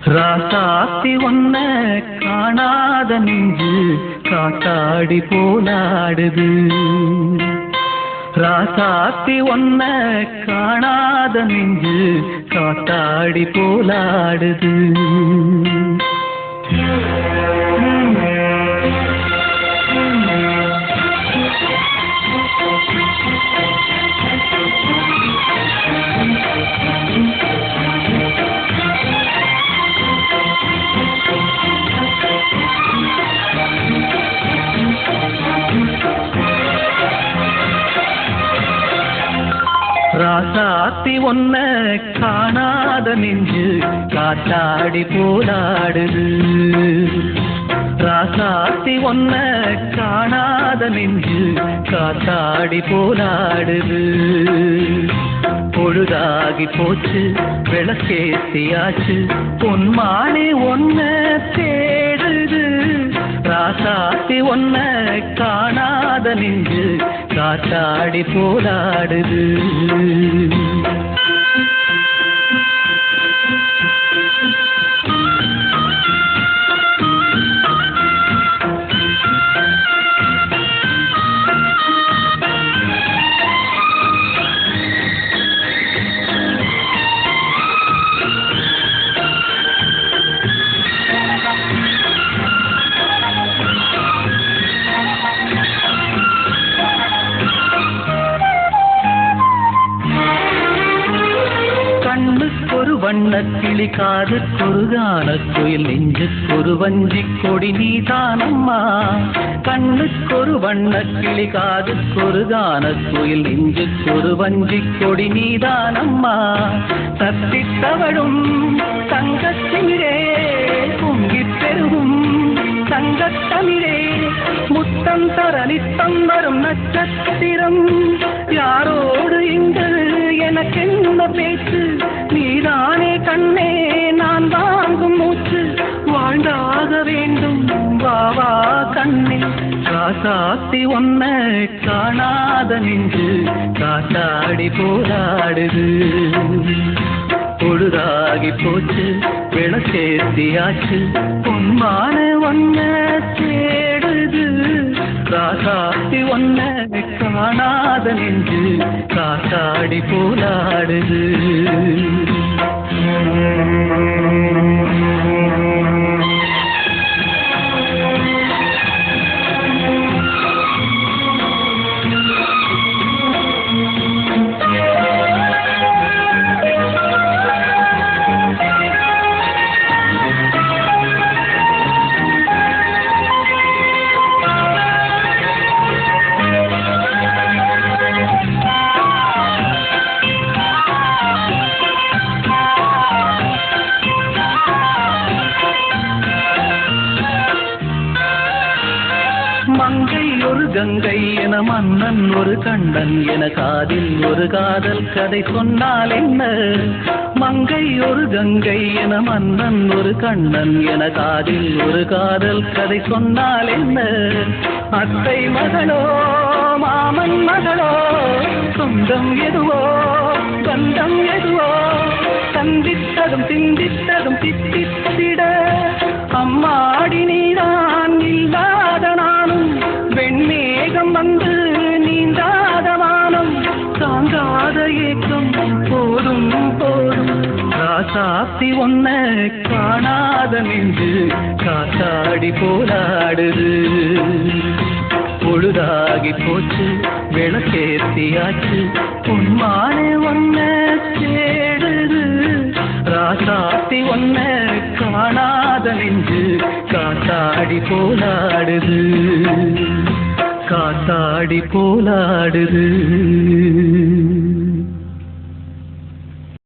ராசாத்தி ஒன்ன காணாத நெஞ்சு காத்தாடி போலாடுது. ராசாத்தி ஒன்ன காணாத நெஞ்சு காத்தாடி போலாடுது. ராசாத்தி ஒன்ன காணாத நெஞ்சு காத்தாடி போலாடுது. ராசாத்தி ஒன்ன காணாத நெஞ்சு காத்தாடி போலாடுது. பொழுதாகி போச்சு விளக்கேத்தியாச்சு பொன்மானே ஒன்ன தேடுது. ராசாத்தி ஒன்ன காணாத நெஞ்சு காத்தாடி போலாடுது. கண்ணுக்கொரு வண்ணக்கிளி காதுக்கொரு கானக்குயில் நெஞ்சுக்கொரு வஞ்சிக் கொடி நீதானம்மா. கண்ணுக்கொரு வண்ணக்கிளி காதுக்கொரு கானக்குயில் நெஞ்சுக்கொரு வஞ்சிக் கொடி நீதானம்மா. தத்தித்தவழும் தங்கத்திமிரே பொங்கிப் பெருகும் தங்கத்தமிழே முத்தம் தர நித்தம் வரும் நட்சத்திரம். யாரோடு இங்கு எனக்கென்ன பேச்சு நீதானே கண்ணே நான் வாங்கும் மூச்சு. வாழ்ந்தாக வேண்டும் வாவா கண்ணே. ராசாத்தி ஒன்ன காணாத நெஞ்சு காத்தாடி போராடுது. பொழுதாகி போச்சு விளக்கேத்தியாச்சு பொன்மான ஒன்ன தேடுது. ராசாத்தி ஒன்ன காணாத நெஞ்சு காத்தாடி போலாடுது. மங்கை ஒரு கங்கை என மன்னன் ஒரு கண்ணன் என காதில் ஒரு காதல் கதை சொன்னால் என்ன. மங்கை ஒரு கங்கை என மன்னன் ஒரு கண்ணன் என காதில் ஒரு காதல் கதை சொன்னால் என்ன. அத்தை மகளோ மாமன் மகளோ சொந்தம் எதுவோ பந்தம் எதுவோ சந்தித்ததும் சிந்தித்ததும் தித்தித்திட அம்மாடி நீதான் இல்லாத நானும் வெண்மேகம் வந்து நீந்தாத வானம் தாங்காத ஏக்கம் போதும் போதும். ராசாத்தி ஒன்ன காணாத நெஞ்சு காத்தாடி போராடுது. பொழுதாகி போச்சு விளக்கேத்தியாச்சு பொன்மானே ஒன்ன தேடுது. ராசாத்தி ஒன்ன காணாத நெஞ்சு காத்தாடி போலாடுது. காத்தாடி போலாடுது.